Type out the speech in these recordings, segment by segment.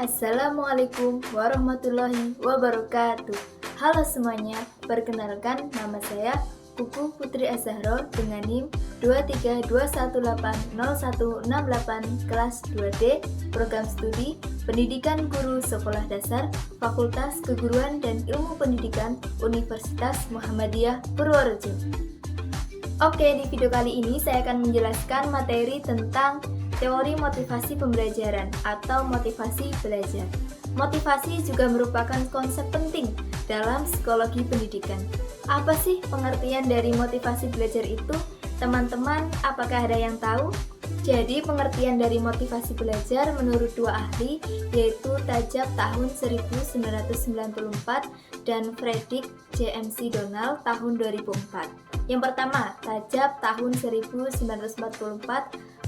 Assalamualaikum warahmatullahi wabarakatuh. Halo semuanya, perkenalkan nama saya Kuku Putri Az-Zahra dengan NIM 232180168 kelas 2D, program studi Pendidikan Guru Sekolah Dasar, Fakultas Keguruan dan Ilmu Pendidikan Universitas Muhammadiyah Purworejo. Oke, di video kali ini saya akan menjelaskan materi tentang teori motivasi pembelajaran atau motivasi belajar. Motivasi juga merupakan konsep penting dalam psikologi pendidikan. Apa sih pengertian dari motivasi belajar itu? Teman-teman, apakah ada yang tahu? Jadi, pengertian dari motivasi belajar menurut dua ahli, yaitu Tajab tahun 1994 dan Fredrik J. MC. Donald tahun 2004. Yang pertama, Tajab tahun 1944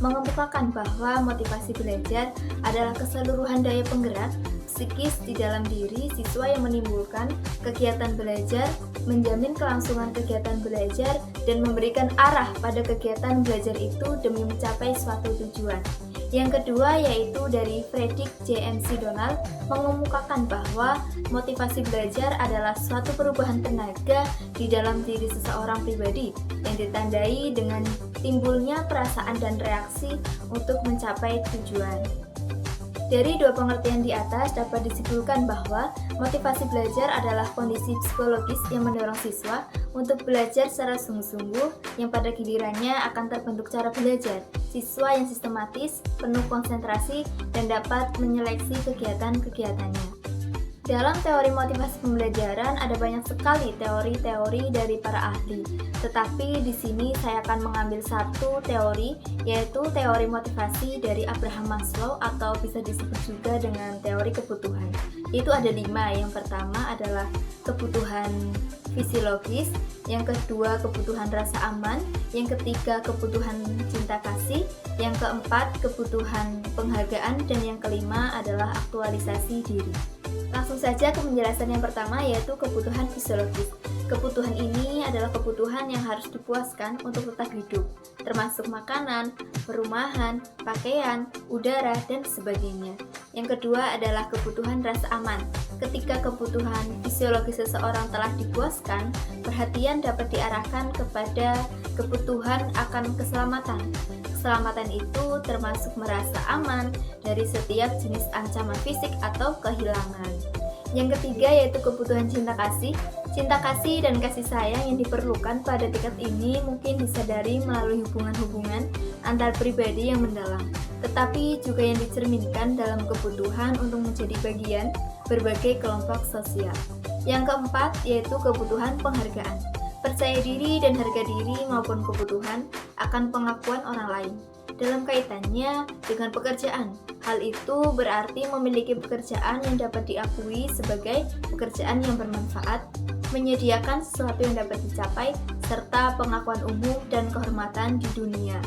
mengemukakan bahwa motivasi belajar adalah keseluruhan daya penggerak psikis di dalam diri siswa yang menimbulkan kegiatan belajar, menjamin kelangsungan kegiatan belajar, dan memberikan arah pada kegiatan belajar itu demi mencapai suatu tujuan. Yang kedua yaitu dari Fredrik J. MC. Donald mengemukakan bahwa motivasi belajar adalah suatu perubahan tenaga di dalam diri seseorang pribadi yang ditandai dengan timbulnya perasaan dan reaksi untuk mencapai tujuan. Dari dua pengertian di atas dapat disimpulkan bahwa motivasi belajar adalah kondisi psikologis yang mendorong siswa untuk belajar secara sungguh-sungguh yang pada gilirannya akan terbentuk cara belajar siswa yang sistematis, penuh konsentrasi, dan dapat menyeleksi kegiatan-kegiatannya. Dalam teori motivasi pembelajaran ada banyak sekali teori-teori dari para ahli. Tetapi di sini saya akan mengambil satu teori, yaitu teori motivasi dari Abraham Maslow atau bisa disebut juga dengan teori kebutuhan. Itu ada 5. Yang pertama adalah kebutuhan fisiologis, yang kedua kebutuhan rasa aman, yang ketiga kebutuhan cinta kasih, yang keempat kebutuhan penghargaan, dan yang kelima adalah aktualisasi diri. Langsung saja ke penjelasan yang pertama, yaitu kebutuhan fisiologis. Kebutuhan ini adalah kebutuhan yang harus dipuaskan untuk tetap hidup, termasuk makanan, perumahan, pakaian, udara, dan sebagainya. Yang kedua adalah kebutuhan rasa aman. Ketika kebutuhan fisiologis seseorang telah dipuaskan, perhatian dapat diarahkan kepada kebutuhan akan keselamatan. Keselamatan itu termasuk merasa aman dari setiap jenis ancaman fisik atau kehilangan. Yang ketiga yaitu kebutuhan cinta kasih. Cinta kasih dan kasih sayang yang diperlukan pada tingkat ini mungkin disadari melalui hubungan-hubungan antar pribadi yang mendalam, tetapi juga yang dicerminkan dalam kebutuhan untuk menjadi bagian berbagai kelompok sosial. Yang keempat yaitu kebutuhan penghargaan. Percaya diri dan harga diri maupun kebutuhan akan pengakuan orang lain dalam kaitannya dengan pekerjaan. Hal itu berarti memiliki pekerjaan yang dapat diakui sebagai pekerjaan yang bermanfaat, menyediakan sesuatu yang dapat dicapai, serta pengakuan umum dan kehormatan di dunia.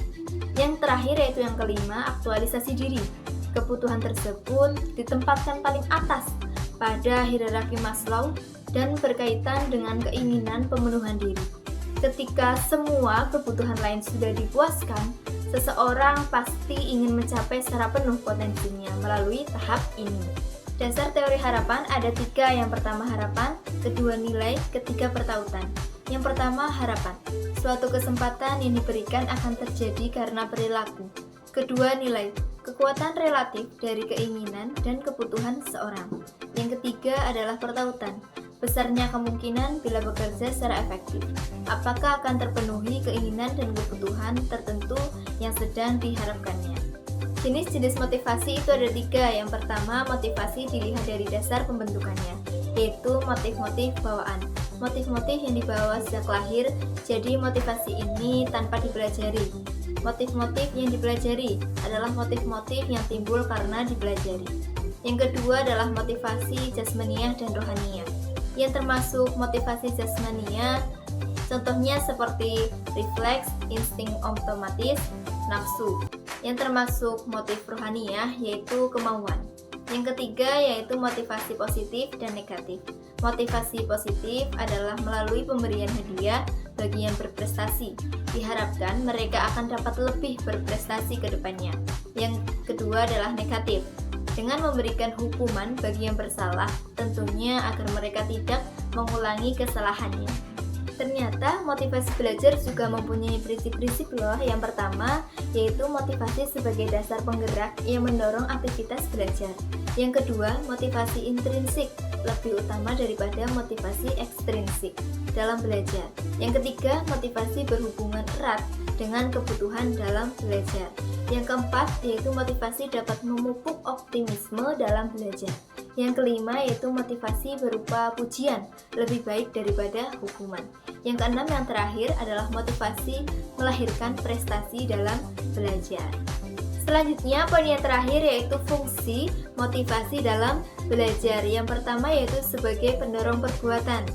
Yang terakhir yaitu yang kelima, aktualisasi diri. Kebutuhan tersebut ditempatkan paling atas pada hierarki Maslow dan berkaitan dengan keinginan pemenuhan diri. Ketika semua kebutuhan lain sudah dipuaskan, seseorang pasti ingin mencapai secara penuh potensinya melalui tahap ini. Dasar teori harapan ada 3. Yang pertama harapan, kedua nilai, ketiga pertautan. Yang pertama harapan, suatu kesempatan yang diberikan akan terjadi karena perilaku. Kedua nilai, kekuatan relatif dari keinginan dan kebutuhan seseorang. Yang ketiga adalah pertautan, besarnya kemungkinan bila bekerja secara efektif. Apakah akan terpenuhi keinginan dan kebutuhan tertentu yang sedang diharapkannya. Jenis-jenis motivasi itu ada 3. Yang pertama, motivasi dilihat dari dasar pembentukannya, yaitu motif-motif bawaan. Motif-motif yang dibawa sejak lahir, jadi motivasi ini tanpa dipelajari. Motif-motif yang dipelajari adalah motif-motif yang timbul karena dipelajari. Yang kedua adalah motivasi jasmaniah dan rohaniah, yang termasuk motivasi jasmaniah, contohnya seperti refleks, insting otomatis, nafsu. Yang termasuk motif rohaniah yaitu kemauan. Yang ketiga yaitu motivasi positif dan negatif. Motivasi positif adalah melalui pemberian hadiah bagi yang berprestasi. Diharapkan mereka akan dapat lebih berprestasi ke depannya. Yang kedua adalah negatif. dengan memberikan hukuman bagi yang bersalah, tentunya agar mereka tidak mengulangi kesalahannya. Ternyata motivasi belajar juga mempunyai prinsip-prinsip loh. Yang pertama, yaitu motivasi sebagai dasar penggerak yang mendorong aktivitas belajar. Yang kedua, motivasi intrinsik, lebih utama daripada motivasi ekstrinsik dalam belajar. Yang ketiga, motivasi berhubungan erat dengan kebutuhan dalam belajar. Yang keempat, yaitu motivasi dapat memupuk optimisme dalam belajar. Yang kelima, yaitu motivasi berupa pujian, lebih baik daripada hukuman. Yang keenam, yang terakhir adalah motivasi melahirkan prestasi dalam belajar. Selanjutnya, poin yang terakhir yaitu fungsi motivasi dalam belajar. Yang pertama yaitu sebagai pendorong perbuatan.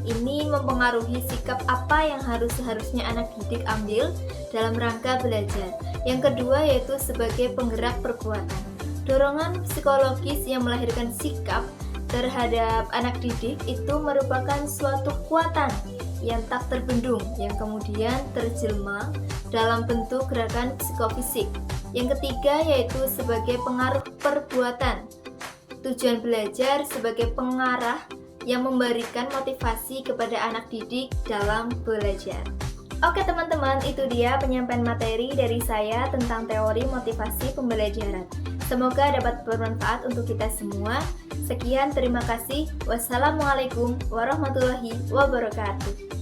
Ini mempengaruhi sikap apa yang seharusnya anak didik ambil dalam rangka belajar. Yang kedua yaitu sebagai penggerak perbuatan. Dorongan psikologis yang melahirkan sikap terhadap anak didik itu merupakan suatu kekuatan yang tak terbendung, yang kemudian terjelma dalam bentuk gerakan psikofisik. Yang ketiga yaitu sebagai pengaruh perbuatan. Tujuan belajar sebagai pengarah yang memberikan motivasi kepada anak didik dalam belajar. Oke teman-teman, itu dia penyampaian materi dari saya tentang teori motivasi pembelajaran. Semoga dapat bermanfaat untuk kita semua. Sekian, terima kasih. Wassalamualaikum warahmatullahi wabarakatuh.